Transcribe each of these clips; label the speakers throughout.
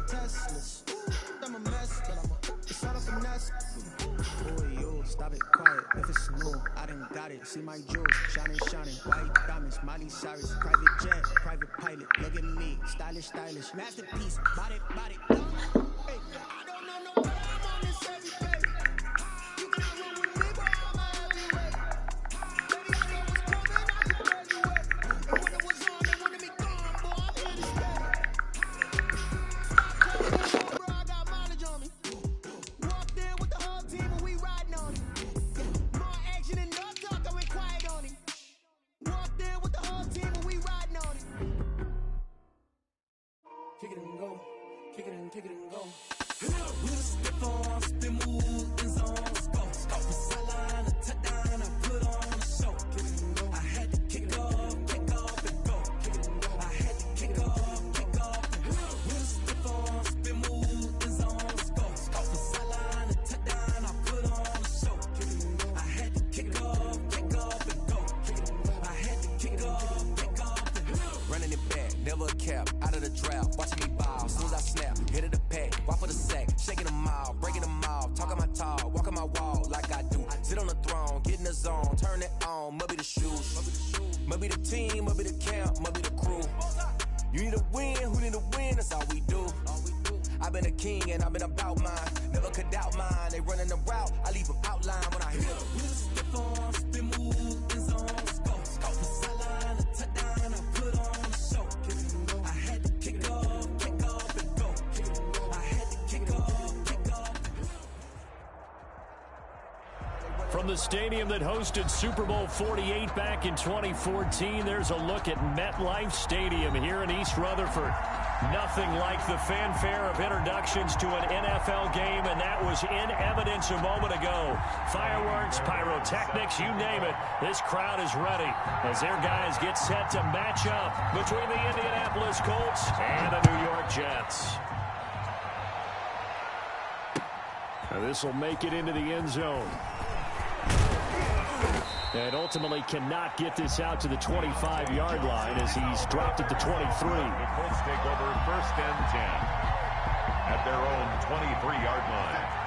Speaker 1: Teslas. I'm a mess, but it's not a finesse. Boy, yo, stop it, quiet. If it's new, I done got it. See my jewels, shining, white diamonds, Miley Cyrus, private jet, private pilot. Look at me, stylish, masterpiece, body. Hey, I don't know no time on this every day. You cannot run with me, boy, I'm a heavyweight. Baby, I know what's coming, I can barely wait. And when it was on, they wanted me gone, boy, I'm here to stay. Stop talking, bro, I got mileage on me. Walked in with the whole team and we riding on it. More action and no talk, I went quiet on it. Walked in with the whole team and we riding on it. Kick it and go. Kick it and go. We'll step on, spin, move, in zone, go. From sideline to touchdown, I put on a show. I had to kick off and go. I had to kick off and go. We'll step on, spin, move, in zone, go. From sideline to touchdown, I put on a show. I had to kick off and go. I had to kick off and go. Running it back, never a cap, out of the draft, watching me ball. As soon as I snap, hit it the pack, walk for the sack, shaking them out, breaking them off, talking my talk, walking my wall like I do. Sit on the throne, get in the zone, turn it on, must be the shoes, must be the team, must be the camp, must be the crew. You need a win, who need a win, that's all we do. I've been a king and I've been about mine, never could doubt mine. They running the route, I leave them outline when I hit them. We'll step on, spin, move, in zone, go. From sideline to touchdown, I put on a show. I had to kick off and go. I had to kick off.
Speaker 2: From the stadium that hosted Super Bowl 48 back in 2014, there's a look at MetLife Stadium here in East Rutherford. Nothing like the fanfare of introductions to an NFL game, and that was in evidence a moment ago. Fireworks, pyrotechnics, you name it. This crowd is ready as their guys get set to match up between the Indianapolis Colts and the New York Jets. Now this will make it into the end zone. And ultimately cannot get this out to the 25-yard line as he's dropped at the 23.
Speaker 3: The Colts take over 1st and 10 at their own 23-yard line.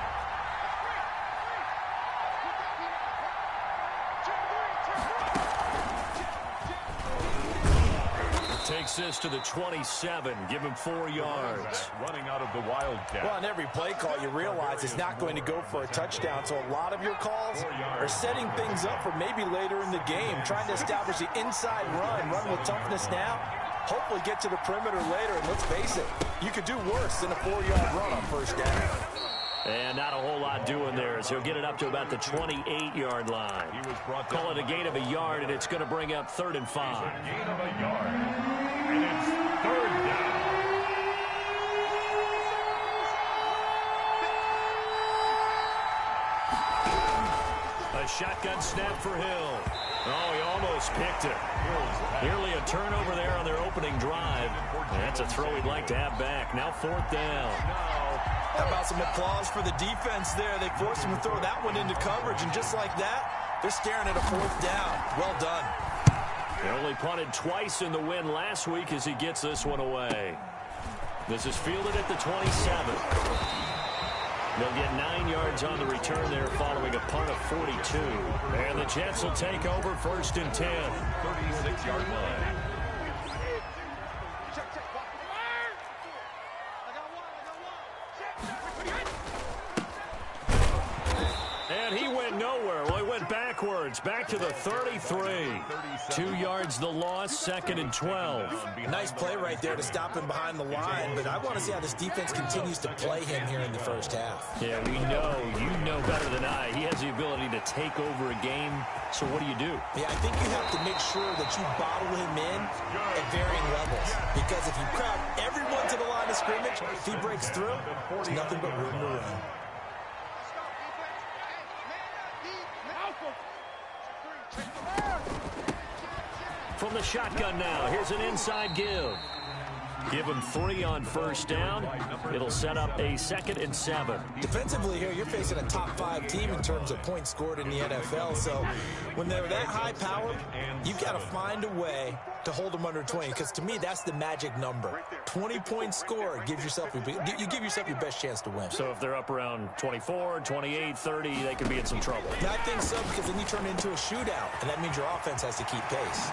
Speaker 2: Takes this to the 27. Give him 4 yards.
Speaker 3: Running out of the Wildcat.
Speaker 4: Well, on every play call, you realize it's not going to go for a touchdown. So a lot of your calls are setting things up for maybe later in the game, trying to establish the inside run with toughness now. Hopefully get to the perimeter later. And let's face it, you could do worse than a 4-yard run on 1st down.
Speaker 2: And not a whole lot doing there as he'll get it up to about the 28-yard line. Call it a gain of a yard, and it's going to bring up 3rd and 5.
Speaker 3: A gain of a yard, and it's 3rd down.
Speaker 2: A shotgun snap for Hill. Oh, he almost picked it. Nearly a turnover there on their opening drive. And that's a throw he'd like to have back. Now 4th down.
Speaker 4: How about some applause for the defense there? They forced him to throw that one into coverage, and just like that, they're staring at a 4th down. Well done.
Speaker 2: He only punted twice in the win last week as he gets this one away. This is fielded at the 27. They'll get 9 yards on the return there following a punt of 42. And the Jets will take over 1st and 10.
Speaker 3: 36-yard line.
Speaker 2: And he went nowhere. Well, he went backwards, back to the 33. 2 yards the loss, 2nd and 12.
Speaker 4: Nice play right there to stop him behind the line, but I want to see how this defense continues to play him here in the 1st half.
Speaker 2: Yeah, we know, you know better than I. He has the ability to take over a game, so what do you do?
Speaker 4: Yeah, I think you have to make sure that you bottle him in at varying levels, because if you crowd everyone to the line of scrimmage, if he breaks through, there's nothing but room to run.
Speaker 2: From the shotgun now, here's an inside give. Give him 3 on first down. It'll set up a 2nd and 7.
Speaker 4: Defensively here, you're facing a top 5 team in terms of points scored in the NFL. So when they're that high powered, you've got to find a way to hold them under 20, because to me, that's the magic number. 20 points scored gives yourself you give yourself your best chance to win.
Speaker 2: So if they're up around 24, 28, 30, they could be in some trouble.
Speaker 4: I think so, because then you turn it into a shootout, and that means your offense has to keep pace.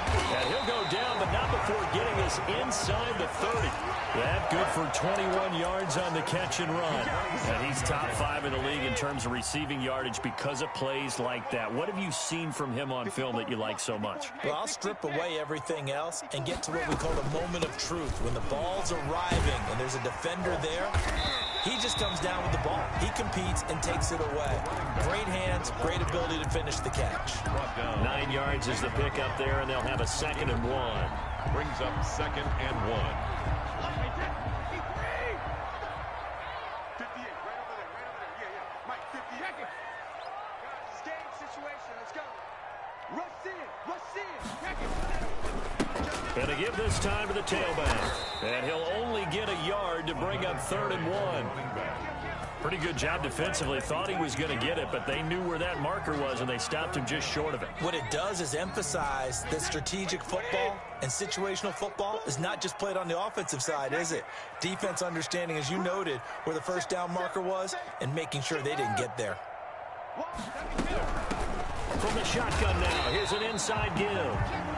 Speaker 2: And he'll go down, but not before getting us inside the 30. That good for 21 yards on the catch and run. And he's top 5 in the league in terms of receiving yardage because of plays like that. What have you seen from him on film that you like so much?
Speaker 4: Well, I'll strip away everything else and get to what we call a moment of truth. When the ball's arriving and there's a defender there, he just comes down with the ball. He competes and takes it away. Great hands, great ability to finish the catch.
Speaker 2: 9 yards is the pickup there, and they'll have a 2nd and 1.
Speaker 3: Brings up 2nd and 1.
Speaker 2: And to give this time to the tailback. And he'll only get a yard to bring up 3rd and 1. Pretty good job defensively. Thought he was going to get it, but they knew where that marker was, and they stopped him just short of it.
Speaker 4: What it does is emphasize that strategic football and situational football is not just played on the offensive side, is it? Defense understanding, as you noted, where the first down marker was and making sure they didn't get there.
Speaker 2: From the shotgun now, here's an inside give.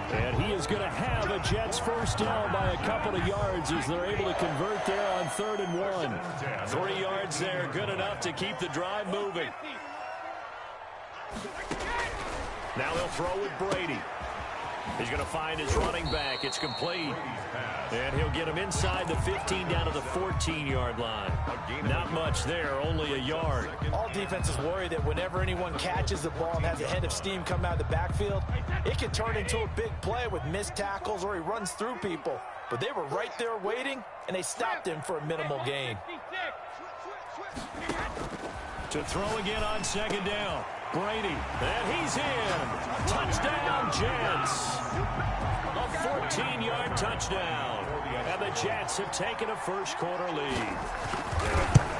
Speaker 2: And he is going to have a Jets first down by a couple of yards as they're able to convert there on 3rd and 1. 3 yards there, good enough to keep the drive moving. Now they'll throw with Brady. He's going to find his running back. It's complete. And he'll get him inside the 15 down to the 14-yard line. Not much there, only a yard.
Speaker 4: All defenses worry that whenever anyone catches the ball and has a head of steam come out of the backfield, it can turn into a big play with missed tackles or he runs through people. But they were right there waiting, and they stopped him for a minimal gain.
Speaker 2: To throw again on 2nd down. Brady, and he's in. Touchdown, Jets. A 14-yard touchdown. And the Jets have taken a first-quarter lead.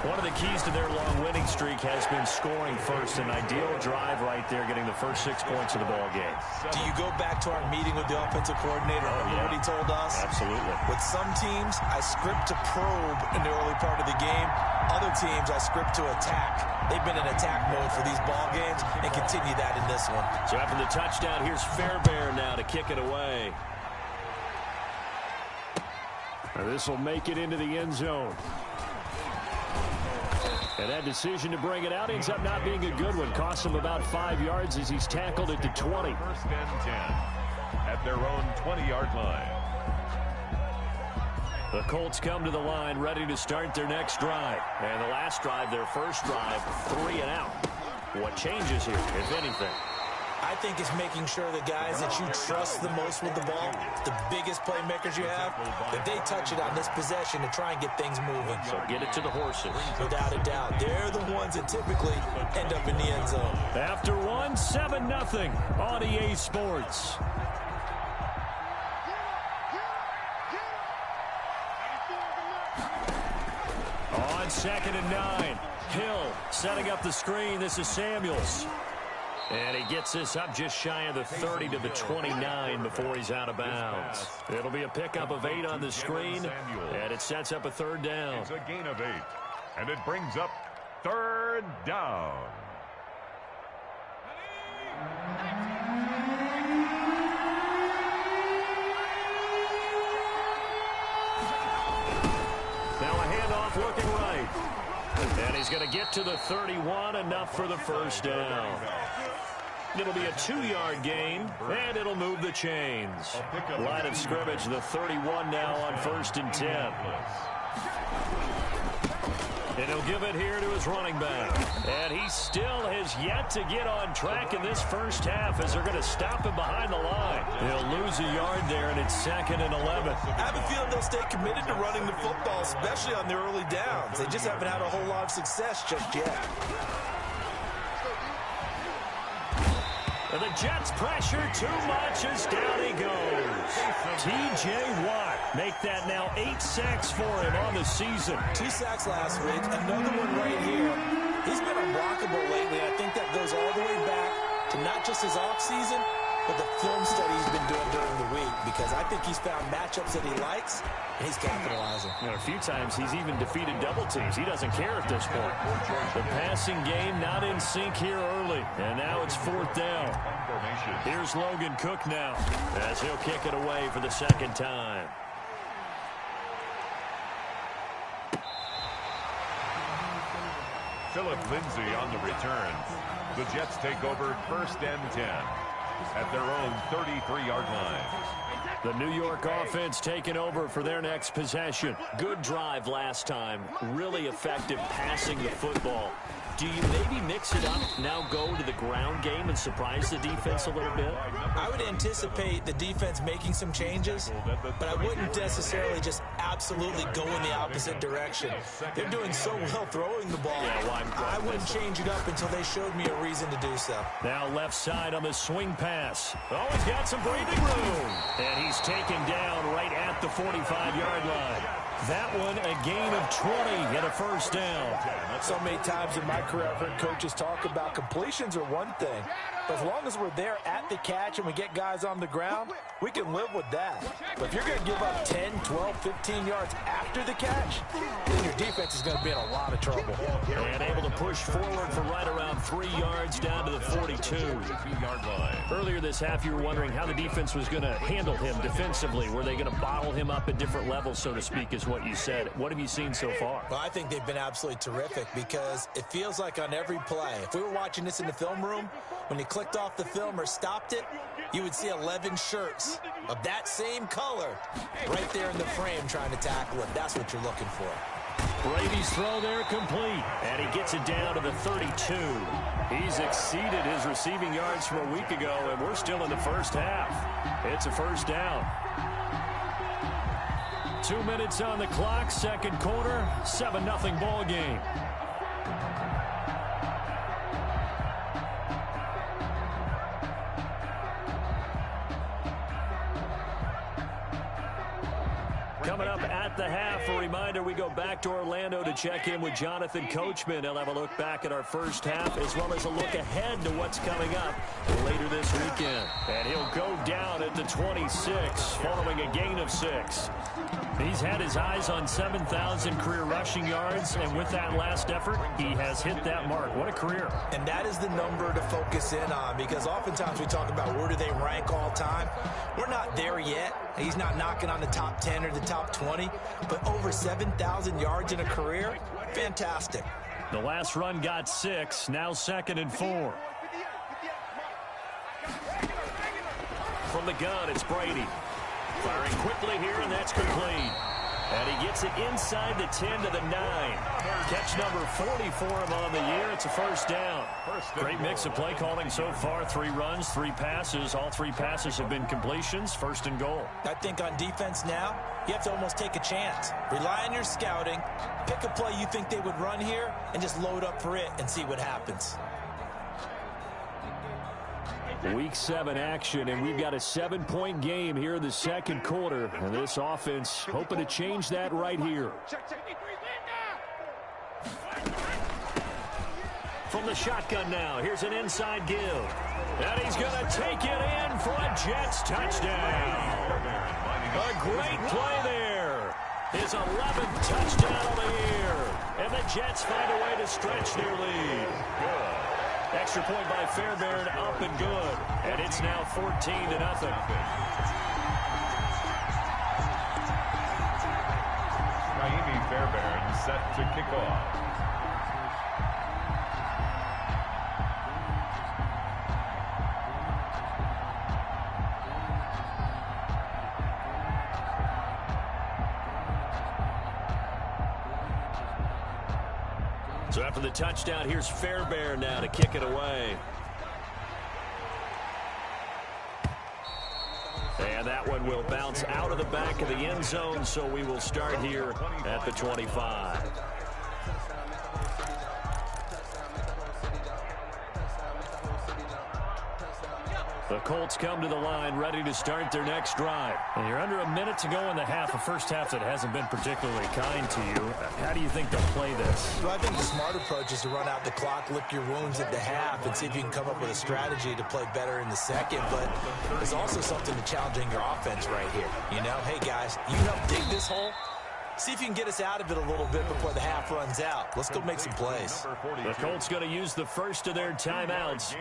Speaker 2: One of the keys to their long winning streak has been scoring first. An ideal drive right there, getting the first 6 points of the ball game.
Speaker 4: Do you go back to our meeting with the offensive coordinator? What he told us?
Speaker 2: Absolutely.
Speaker 4: With some teams, I script to probe in the early part of the game. Other teams, I script to attack. They've been in attack mode for these ball games and continue that in this one.
Speaker 2: So after the touchdown, here's Fairbairn now to kick it away. This will make it into the end zone. And that decision to bring it out ends up not being a good one. Costs him about 5 yards as he's tackled it to 20.
Speaker 3: 1st and 10 at their own 20-yard line.
Speaker 2: The Colts come to the line ready to start their next drive. And the last drive, their first drive, 3 and out. What changes here, if anything?
Speaker 4: I think it's making sure the guys that you trust the most with the ball, the biggest playmakers you have, that they touch it on this possession to try and get things moving.
Speaker 2: So get it to the horses.
Speaker 4: Without a doubt. They're the ones that typically end up in the end zone.
Speaker 2: After 1, 7-0 on EA Sports. On 2nd and 9. Hill setting up the screen. This is Samuels. And he gets this up just shy of the 30 to the 29 before he's out of bounds. It'll be a pickup of 8 on the screen, and it sets up a 3rd down.
Speaker 3: It's a gain of 8, and it brings up 3rd down.
Speaker 2: Now a handoff looking right. And he's going to get to the 31, enough for the first down. It'll be a 2-yard gain, and it'll move the chains. Line of scrimmage, the 31 now on 1st and 10. And he'll give it here to his running back. And he still has yet to get on track in this first half as they're going to stop him behind the line. They'll lose a yard there, and it's 2nd and 11.
Speaker 4: I have a feeling they'll stay committed to running the football, especially on their early downs. They just haven't had a whole lot of success just yet.
Speaker 2: And the Jets pressure too much as down he goes. T.J. Watt make that now 8 sacks for him on the season.
Speaker 4: 2 sacks last week, another one right here. He's been unblockable lately. I think that goes all the way back to not just his offseason, but the film study he's been doing during the week, because I think he's found matchups that he likes, and he's capitalizing.
Speaker 2: You know, a few times he's even defeated double teams. He doesn't care at this point. The passing game not in sync here early, and now it's 4th down. Here's Logan Cook now, as he'll kick it away for the 2nd time.
Speaker 3: Phillip Lindsay on the return. The Jets take over 1st and 10 at their own 33-yard line.
Speaker 2: The New York offense taking over for their next possession. Good drive last time. Really effective passing the football. Do you maybe mix it up, now go to the ground game and surprise the defense a little bit?
Speaker 4: I would anticipate the defense making some changes, but I wouldn't necessarily just absolutely go in the opposite direction. They're doing so well throwing the ball.
Speaker 2: Yeah, well,
Speaker 4: I wouldn't change it up until they showed me a reason to do so.
Speaker 2: Now left side on the swing pass. Oh, he's got some breathing room. And he's taken down right at the 45-yard line. That one a gain of 20 and a 1st down.
Speaker 4: So many times in my career I've heard coaches talk about completions are one thing, but as long as we're there at the catch and we get guys on the ground, we can live with that. But if you're going to give up 10, 12, 15 yards after the catch, then your defense is going to be in a lot of trouble.
Speaker 2: And able to push forward for right around 3 yards down to the 42-yard line. Earlier this half, you were wondering how the defense was going to handle him defensively. Were they going to bottle him up at different levels, so to speak, is what you said. What have you seen so far?
Speaker 4: Well, I think they've been absolutely terrific, because it feels like on every play, if we were watching this in the film room, when you clicked off the film or stopped it, you would see 11 shirts of that same color right there in the frame trying to tackle it. That's what you're looking for.
Speaker 2: Brady's throw there complete, and he gets it down to the 32. He's exceeded his receiving yards from a week ago, and we're still in the 1st half. It's a 1st down. 2 minutes on the clock, 2nd quarter, 7-0 ball game. Coming up at the half, a reminder, we go back to Orlando to check in with Jonathan Coachman. He'll have a look back at our 1st half, as well as a look ahead to what's coming up later this weekend. And he'll go down at the 26, following a gain of 6. He's had his eyes on 7,000 career rushing yards, and with that last effort, he has hit that mark. What a career.
Speaker 4: And that is the number to focus in on, because oftentimes we talk about where do they rank all time. We're not there yet. He's not knocking on the top 10 or the top 20, but over 7,000 yards in a career, fantastic.
Speaker 2: The last run got 6, now 2nd and 4. From the gun, it's Brady. Firing quickly here, and that's complete. And he gets it inside the 10 to the 9. Catch number 40 for him on the year. It's a 1st down. Great mix of play calling so far. 3 runs, 3 passes. All 3 passes have been completions. 1st and goal.
Speaker 4: I think on defense now, you have to almost take a chance. Rely on your scouting. Pick a play you think they would run here and just load up for it and see what happens.
Speaker 2: Week 7 action, and we've got a 7-point game here in the 2nd quarter. And this offense hoping to change that right here. From the shotgun now, here's an inside give. And he's going to take it in for a Jets touchdown. A great play there. His 11th touchdown of the year. And the Jets find a way to stretch their lead. Extra point by Fairbairn, up and good. And it's now 14-0.
Speaker 3: Naimi Fairbairn set to kick off.
Speaker 2: So after the touchdown, here's Fairbairn now to kick it away. And that one will bounce out of the back of the end zone, so we will start here at the 25. The Colts come to the line ready to start their next drive. And you're under a minute to go in the half, a first half that hasn't been particularly kind to you. How do you think they'll play this?
Speaker 4: Well, I think the smart approach is to run out the clock, lick your wounds at the half, and see if you can come up with a strategy to play better in the second. But there's also something to challenging your offense right here. You know, hey, guys, you help dig this hole. See if you can get us out of it a little bit before the half runs out. Let's go make some plays.
Speaker 2: The Colts going to use the first of their timeouts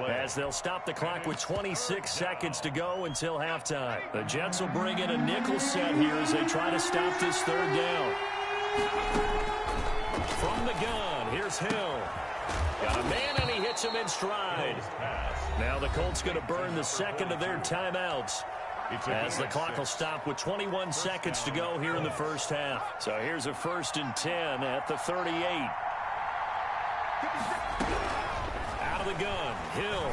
Speaker 2: as they'll stop the clock with 26 seconds to go until halftime. The Jets will bring in a nickel set here as they try to stop this third down. From the gun, here's Hill. Got a man, and he hits him in stride. Now the Colts going to burn the second of their timeouts, as the clock will stop with 21 seconds to go here in the first half. So here's a 1st and 10 at the 38. Out of the gun, Hill.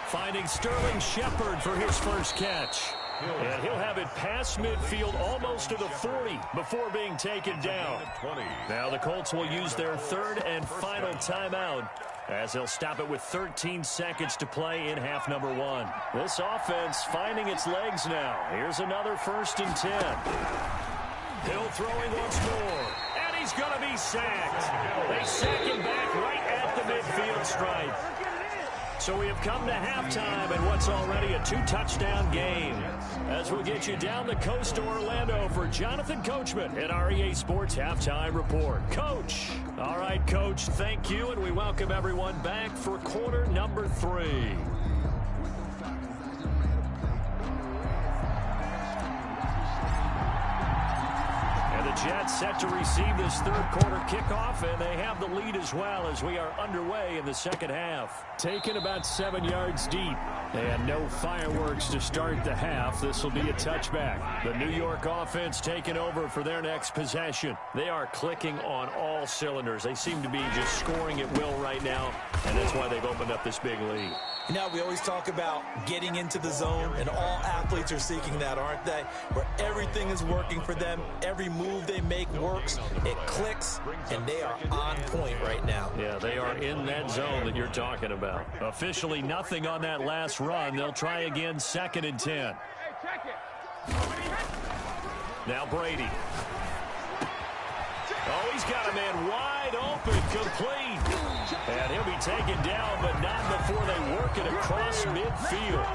Speaker 2: Finding Sterling Shepard for his first catch. And he'll have it past midfield almost to the 40 before being taken down. Now the Colts will use their third and final timeout, as they'll stop it with 13 seconds to play in half number 1. This offense finding its legs now. Here's another 1st and 10. Hill throwing once more, and he's going to be sacked. They sack him back right at the midfield stripe. So we have come to halftime in what's already a 2-touchdown game, as we'll get you down the coast to Orlando for Jonathan Coachman at our EA Sports Halftime Report. Coach. All right, Coach, thank you, and we welcome everyone back for quarter number 3. Jets set to receive this third quarter kickoff, and they have the lead as well as we are underway in the second half. Taken about 7 yards deep, and no fireworks to start the half. This will be a touchback. The New York offense taking over for their next possession. They are clicking on all cylinders. They seem to be just scoring at will right now, and that's why they've opened up this big lead.
Speaker 4: You know, we always talk about getting into the zone, and all athletes are seeking that, aren't they? Where everything is working for them, every move they make works, it clicks, and they are on point right now.
Speaker 2: Yeah, they are in that zone that you're talking about. Officially nothing on that last run. They'll try again, 2nd and 10. Now Brady. Oh, he's got a man wide open, complete. And he'll be taken down, but not before they work it across midfield.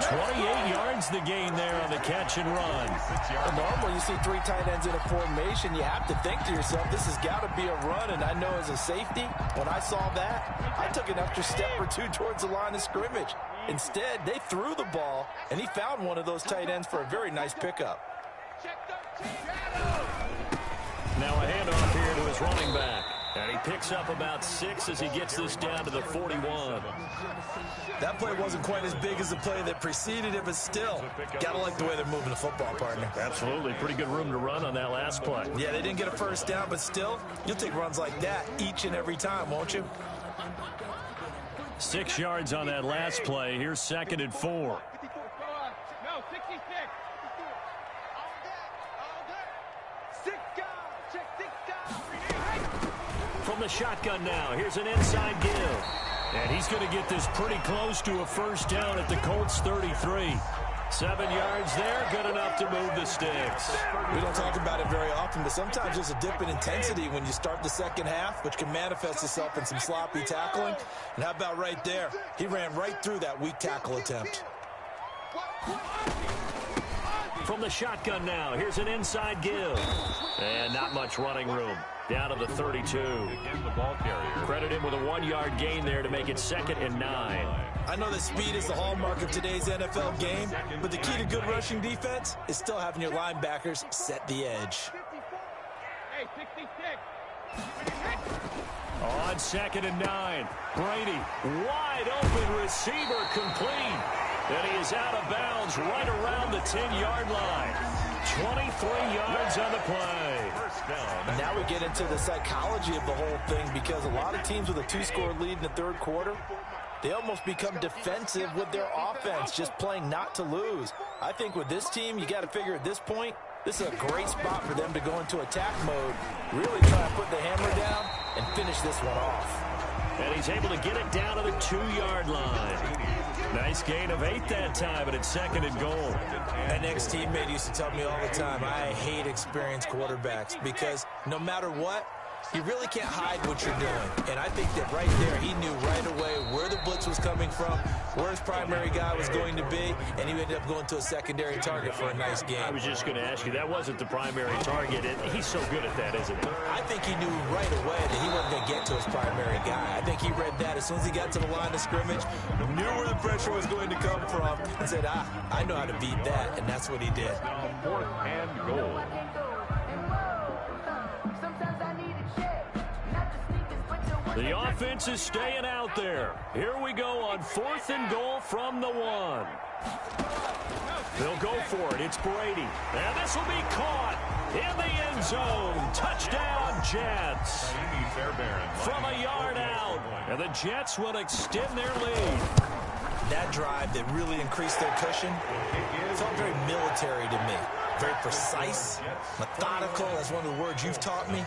Speaker 2: 28 yards the gain there on the catch and run.
Speaker 4: Well, normally you see 3 tight ends in a formation, you have to think to yourself, this has got to be a run. And I know as a safety, when I saw that, I took an extra step or 2 towards the line of scrimmage. Instead, they threw the ball, and he found one of those tight ends for a very nice pickup.
Speaker 2: Now a handoff here to his running back. And he picks up about 6 as he gets this down to the 41.
Speaker 4: That play wasn't quite as big as the play that preceded it, but still, gotta like the way they're moving the football, partner.
Speaker 2: Absolutely. Pretty good room to run on that last play.
Speaker 4: Yeah, they didn't get a first down, but still, you'll take runs like that each and every time, won't you?
Speaker 2: 6 yards on that last play. Here's 2nd and 4. From the shotgun now, here's an inside give. And he's going to get this pretty close to a first down at the Colts 33. 7 yards there, good enough to move the sticks.
Speaker 4: We don't talk about it very often, but sometimes there's a dip in intensity when you start the second half, which can manifest itself in some sloppy tackling. And how about right there? He ran right through that weak tackle attempt.
Speaker 2: From the shotgun now, here's an inside give. And not much running room. Down to the 32. Credit him with a 1-yard gain there to make it 2nd and 9.
Speaker 4: I know that speed is the hallmark of today's NFL game, but the key to good rushing defense is still having your linebackers set the edge.
Speaker 2: On 2nd and 9, Brady, wide open receiver, complete. And he is out of bounds right around the 10-yard line. 23 yards on the play.
Speaker 4: Now we get into the psychology of the whole thing, because a lot of teams with a 2-score lead in the third quarter, they almost become defensive with their offense, just playing not to lose. I think with this team, you got to figure at this point, this is a great spot for them to go into attack mode, really try to put the hammer down and finish this one off.
Speaker 2: And he's able to get it down to the 2-yard line. Nice gain of 8 that time, and it's 2nd and goal.
Speaker 4: An ex-teammate used to tell me all the time, I hate experienced quarterbacks because no matter what, you really can't hide what you're doing. And I think that right there, he knew right away where the blitz was coming from, where his primary guy was going to be, and he ended up going to a secondary target for a nice game.
Speaker 2: I was just going to ask you, that wasn't the primary target. He's so good at that, isn't he?
Speaker 4: I think he knew right away that he wasn't going to get to his primary guy. I think he read that as soon as he got to the line of scrimmage, knew where the pressure was going to come from, and said, I know how to beat that, and that's what he did.
Speaker 3: Now 4th and goal.
Speaker 2: The offense is staying out there. Here we go on 4th and goal from the 1. They'll go for it. It's Brady. And this will be caught in the end zone. Touchdown, Jets. From a yard out. And the Jets will extend their lead.
Speaker 4: That drive that really increased their cushion felt very military to me. Very precise, methodical. That's one of the words you've taught me.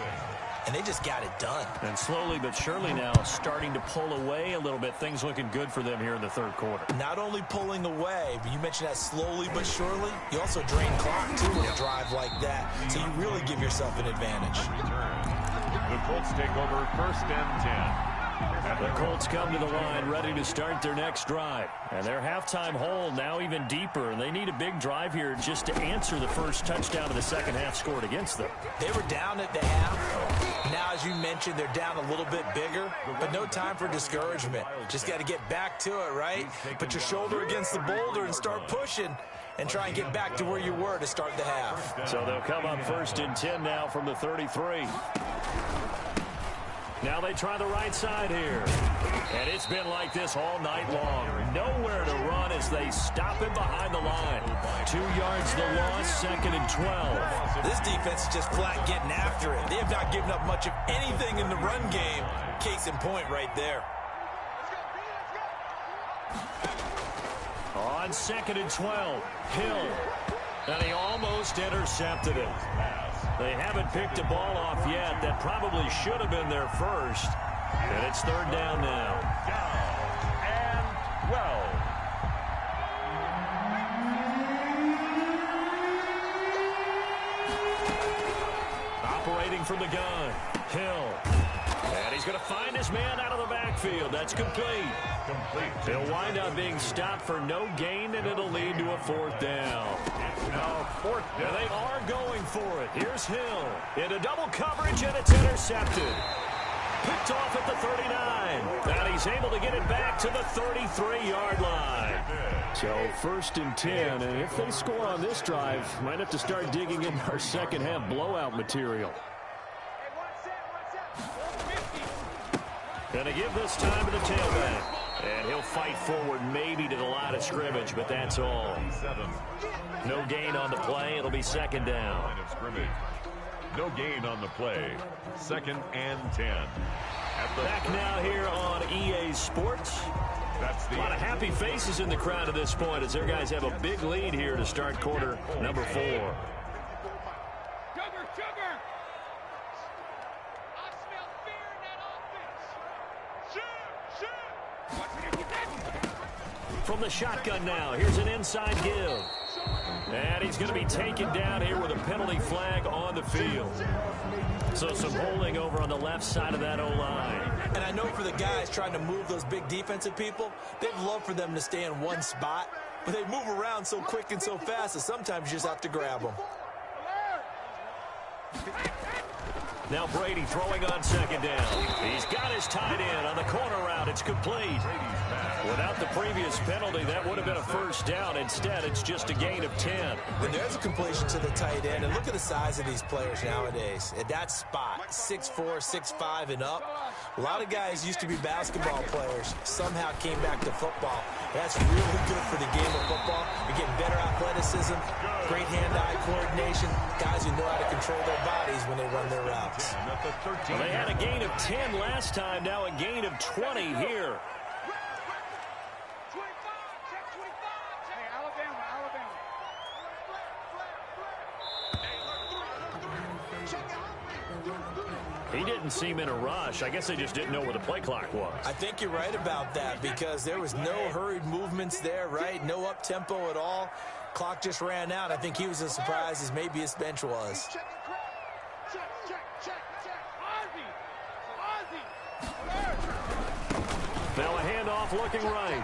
Speaker 4: And they just got it done.
Speaker 2: And slowly but surely now starting to pull away a little bit. Things looking good for them here in the 3rd quarter.
Speaker 4: Not only pulling away, but you mentioned that slowly but surely. You also drain clock, too, with a drive like that. So you really give yourself an advantage.
Speaker 3: The Colts take over 1st and 10.
Speaker 2: The Colts come to the line ready to start their next drive. And their halftime hole now even deeper. And they need a big drive here just to answer the first touchdown of the second half scored against them.
Speaker 4: They were down at the half. Now, as you mentioned, they're down a little bit bigger. But no time for discouragement. Just got to get back to it, right? Put your shoulder against the boulder and start pushing. And try and get back to where you were to start the half.
Speaker 2: So they'll come up 1st and 10 now from the 33. Now they try the right side here. And it's been like this all night long. Nowhere to run as they stop him behind the line. 2 yards the loss, 2nd and 12.
Speaker 4: This defense is just flat getting after it. They have not given up much of anything in the run game. Case in point right there.
Speaker 2: On 2nd and 12, Hill. And he almost intercepted it. They haven't picked a ball off yet. That probably should have been their first. And it's 3rd down now.
Speaker 3: Down and 12.
Speaker 2: Operating from the gun, Hill. And he's going to find his man out of the backfield. That's complete. He'll wind up being stopped for no gain, and it'll lead to a 4th down.
Speaker 3: Now 4th down.
Speaker 2: And they are going for it. Here's Hill into double coverage, and it's intercepted. Picked off at the 39. And he's able to get it back to the 33-yard line. So 1st and 10, and if they score on this drive, might have to start digging in our second half blowout material. Going to give this time to the tailback. And he'll fight forward maybe to the line of scrimmage, but that's all. No gain on the play. It'll be 2nd down.
Speaker 3: Line of scrimmage. No gain on the play. 2nd and 10.
Speaker 2: Back now here on EA Sports. A lot of happy faces in the crowd at this point as their guys have a big lead here to start quarter number 4. From the shotgun now, here's an inside give. And he's going to be taken down here with a penalty flag on the field. So some holding over on the left side of that O-line.
Speaker 4: And I know for the guys trying to move those big defensive people, they'd love for them to stay in one spot. But they move around so quick and so fast that sometimes you just have to grab them.
Speaker 2: Now Brady throwing on 2nd down. He's got his tight end on the corner route. It's complete. Without the previous penalty, that would have been a 1st down. Instead, it's just a gain of 10.
Speaker 4: And there's a completion to the tight end. And look at the size of these players nowadays. At that spot, 6'4", 6'5", and up. A lot of guys used to be basketball players. Somehow came back to football. That's really good for the game of football. You're getting better athleticism, great hand-eye coordination. Guys who know how to control their bodies when they run their routes.
Speaker 2: Well, they had a gain of 10 last time. Now a gain of 20 here. He didn't seem in a rush. I guess they just didn't know where the play clock was.
Speaker 4: I think you're right about that because there was no hurried movements there, right? No up-tempo at all. Clock just ran out. I think he was as surprised as maybe his bench was.
Speaker 2: Now a handoff looking right.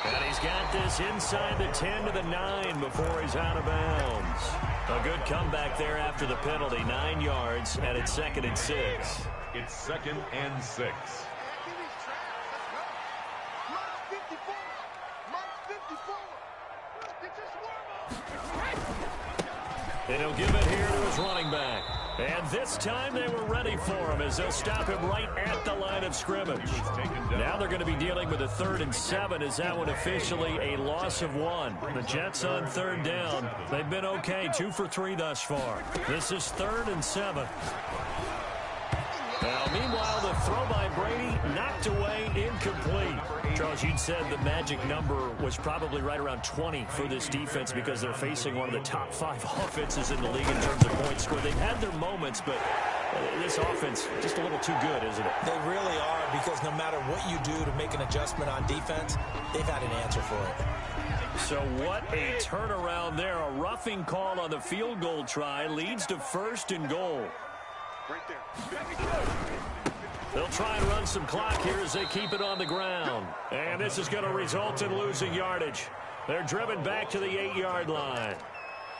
Speaker 2: And he's got this inside the 10 to the 9 before he's out of bounds. A good comeback there after the penalty. 9 yards, and it's 2nd and 6.
Speaker 3: It's 2nd and 6.
Speaker 2: And he'll give it here to his running back. And this time they were ready for him as they'll stop him right at the line of scrimmage. Now they're going to be dealing with a 3rd and 7 as that one officially a loss of 1. The Jets on 3rd down. They've been okay, 2 for 3 thus far. This is 3rd and 7. Now, meanwhile, the throw by Brady knocked away, incomplete. Charles, you'd said the magic number was probably right around 20 for this defense because they're facing one of the top 5 offenses in the league in terms of points scored. They've had their moments, but this offense just a little too good, isn't it?
Speaker 4: They really are because no matter what you do to make an adjustment on defense, they've had an answer for it.
Speaker 2: So what a turnaround there. A roughing call on the field goal try leads to 1st and goal.
Speaker 5: Right there.
Speaker 2: They'll try and run some clock here as they keep it on the ground. And this is going to result in losing yardage. They're driven back to the 8-yard line.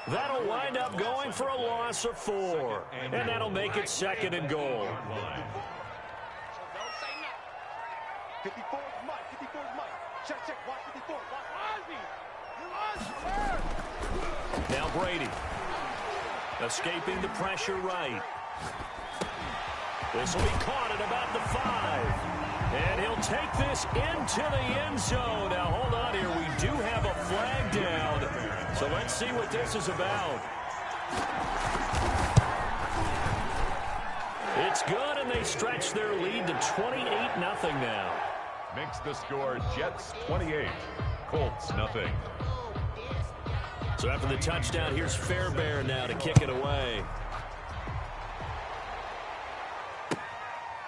Speaker 2: That'll wind up going for a loss of 4. And that'll make it 2nd and goal.
Speaker 5: 54 is Mike. 54 is Mike. Check. Watch 54. Watch Ozzie.
Speaker 2: Now Brady. Escaping the pressure right. This will be caught at about the 5. And he'll take this into the end zone. Now, hold on here. We do have a flag down. So let's see what this is about. It's good, and they stretch their lead to 28-0 now.
Speaker 3: Makes the score Jets 28, Colts nothing.
Speaker 2: So after the touchdown, here's Fairbairn now to kick it away.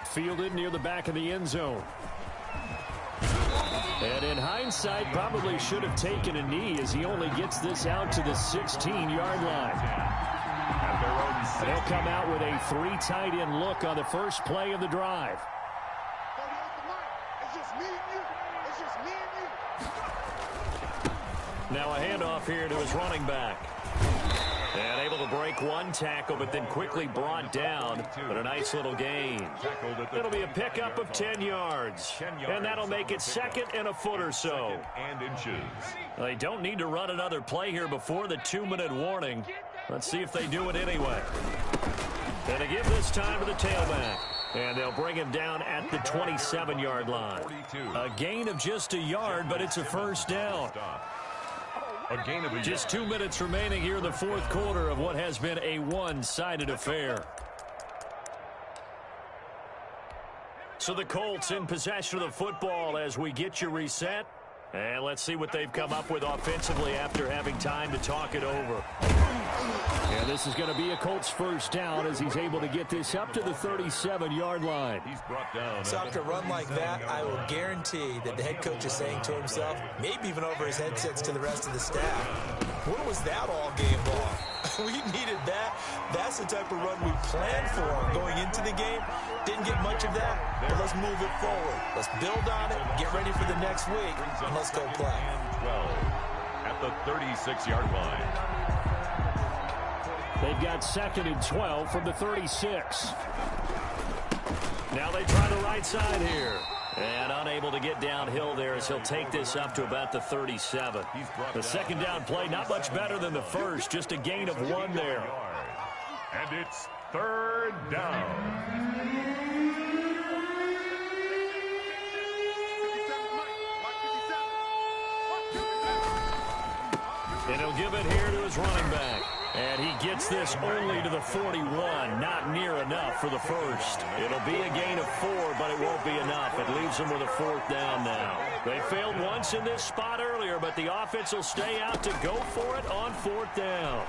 Speaker 2: Fielded near the back of the end zone. And in hindsight, probably should have taken a knee as he only gets this out to the 16-yard line. They'll come out with a 3 tight end look on the first play of the drive. Now a handoff here to his running back. And able to break one tackle, but then quickly brought down. But a nice little gain. It'll be a pickup of 10 yards. And that'll make it 2nd and a foot or so. They don't need to run another play here before the 2-minute warning. Let's see if they do it anyway. And to give this time to the tailback. And they'll bring him down at the 27-yard line. A gain of just a yard, but it's a first down. Just 2 minutes remaining here in the fourth quarter of what has been a one-sided affair. So the Colts in possession of the football as we get you reset. And let's see what they've come up with offensively after having time to talk it over. And this is going to be a Colts first down as he's able to get this up to the 37-yard line.
Speaker 3: He's brought down.
Speaker 4: So after a run like that, I will guarantee that the head coach is saying to himself, maybe even over his headsets to the rest of the staff, what was that all game long? We needed that. That's the type of run we planned for going into the game. Didn't get much of that, but let's move it forward. Let's build on it, get ready for the next week, and let's go play.
Speaker 3: 12 at the 36-yard line.
Speaker 2: They've got 2nd and 12 from the 36. Now they try the right side here. And unable to get downhill there as he'll take this up to about the 37. The second down play, not much better than the first. Just a gain of 1 there.
Speaker 3: And it's 3rd down.
Speaker 2: And he'll give it here to his running back. And he gets this only to the 41. Not near enough for the first. It'll be a gain of 4, but it won't be enough. It leaves them with a 4th down now. They failed once in this spot earlier, but the offense will stay out to go for it on 4th down.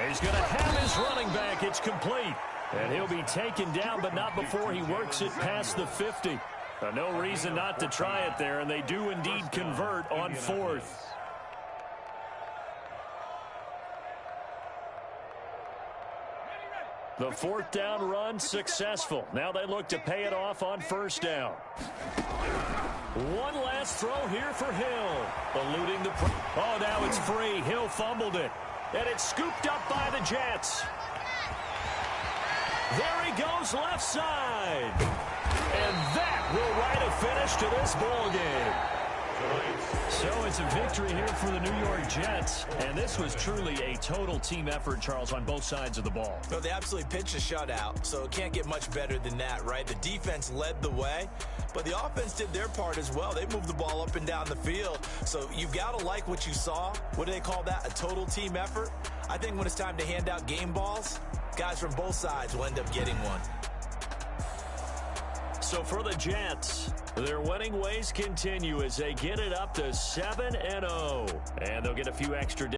Speaker 2: He's going to have his running back. It's complete. And he'll be taken down, but not before he works it past the 50. No reason not to try it there, and they do indeed convert on 4th. The 4th down run successful. Now they look to pay it off on 1st down. One last throw here for Hill. Eluding the... Oh, now it's free. Hill fumbled it. And it's scooped up by the Jets. There he goes left side. And that will write a finish to this ball game. So it's a victory here for the New York Jets. And this was truly a total team effort, Charles, on both sides of the ball.
Speaker 4: Well, they absolutely pitched a shutout, so it can't get much better than that, right? The defense led the way, but the offense did their part as well. They moved the ball up and down the field. So you've got to like what you saw. What do they call that? A total team effort? I think when it's time to hand out game balls, guys from both sides will end up getting one.
Speaker 2: So for the Jets, their winning ways continue as they get it up to 7-0. And they'll get a few extra